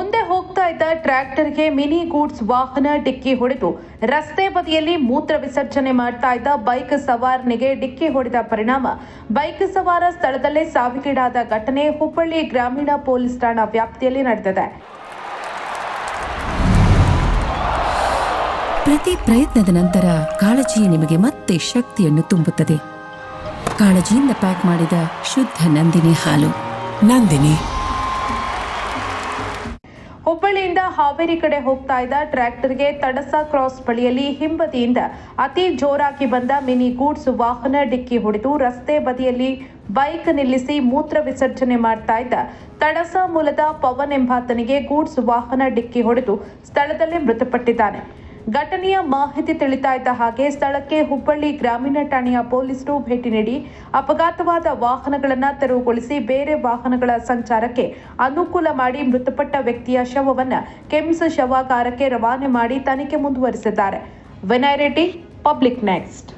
ಮುಂದೆ ಹೋಗ್ತಾ ಇದ್ದ ಟ್ರ್ಯಾಕ್ಟರ್ಗೆ ಮಿನಿ ಗೂಡ್ಸ್ ವಾಹನ ಡಿಕ್ಕಿ ಹೊಡೆದು ರಸ್ತೆ ಬದಿಯಲ್ಲಿ ಮೂತ್ರ ವಿಸರ್ಜನೆ ಮಾಡ್ತಾ ಇದ್ದ ಬೈಕ್ ಸವಾರನಿಗೆ ಡಿಕ್ಕಿ ಹೊಡೆದ ಪರಿಣಾಮ ಬೈಕ್ ಸವಾರ ಸ್ಥಳದಲ್ಲೇ ಸಾವಿಗೀಡಾದ ಘಟನೆ ಹುಬ್ಬಳ್ಳಿ ಗ್ರಾಮೀಣ ಪೊಲೀಸ್ ಠಾಣಾ ವ್ಯಾಪ್ತಿಯಲ್ಲಿ ನಡೆದಿದೆ. ಪ್ರತಿ ಪ್ರಯತ್ನದ ನಂತರ ಕಾಳಜಿ ನಿಮಗೆ ಮತ್ತೆ ಶಕ್ತಿಯನ್ನು ತುಂಬುತ್ತದೆ. ಕಾಳಜಿಯಿಂದ ಪ್ಯಾಕ್ ಮಾಡಿದ ಶುದ್ಧ ನಂದಿನಿ ಹಾಲು. ನಂದಿನಿ. ಹುಬ್ಬಳ್ಳಿಯಿಂದ ಹಾವೇರಿ ಕಡೆ ಹೋಗ್ತಾ ಇದ್ದ ಟ್ರ್ಯಾಕ್ಟರ್ಗೆ ತಡಸ ಕ್ರಾಸ್ ಬಳಿಯಲ್ಲಿ ಹಿಂಬದಿಯಿಂದ ಅತಿ ಜೋರಾಗಿ ಬಂದ ಮಿನಿ ಗೂಡ್ಸ್ ವಾಹನ ಡಿಕ್ಕಿ ಹೊಡೆದು ರಸ್ತೆ ಬದಿಯಲ್ಲಿ ಬೈಕ್ ನಿಲ್ಲಿಸಿ ಮೂತ್ರ ವಿಸರ್ಜನೆ ಮಾಡ್ತಾ ಇದ್ದ ತಡಸ ಮೂಲದ ಪವನ್ ಎಂಬಾತನಿಗೆ ಗೂಡ್ಸ್ ವಾಹನ ಡಿಕ್ಕಿ ಹೊಡೆದು ಸ್ಥಳದಲ್ಲೇ ಮೃತಪಟ್ಟಿದ್ದಾನೆ. ಘಟನೆಯ ಮಾಹಿತಿ ತಿಳಿತಾ ಇದ್ದ ಹಾಗೆ ಸ್ಥಳಕ್ಕೆ ಹುಬ್ಬಳ್ಳಿ ಗ್ರಾಮೀಣ ಠಾಣೆಯ ಪೊಲೀಸರು ಭೇಟಿ ನೀಡಿ ಅಪಘಾತವಾದ ವಾಹನಗಳನ್ನು ತೆರವುಗೊಳಿಸಿ ಬೇರೆ ವಾಹನಗಳ ಸಂಚಾರಕ್ಕೆ ಅನುಕೂಲ ಮಾಡಿ ಮೃತಪಟ್ಟ ವ್ಯಕ್ತಿಯ ಶವವನ್ನು ಕೆಮ್ಸ್ ಶವಾಗಾರಕ್ಕೆ ರವಾನೆ ಮಾಡಿ ತನಿಖೆ ಮುಂದುವರಿಸಿದ್ದಾರೆ. Vinay Reddy, public next.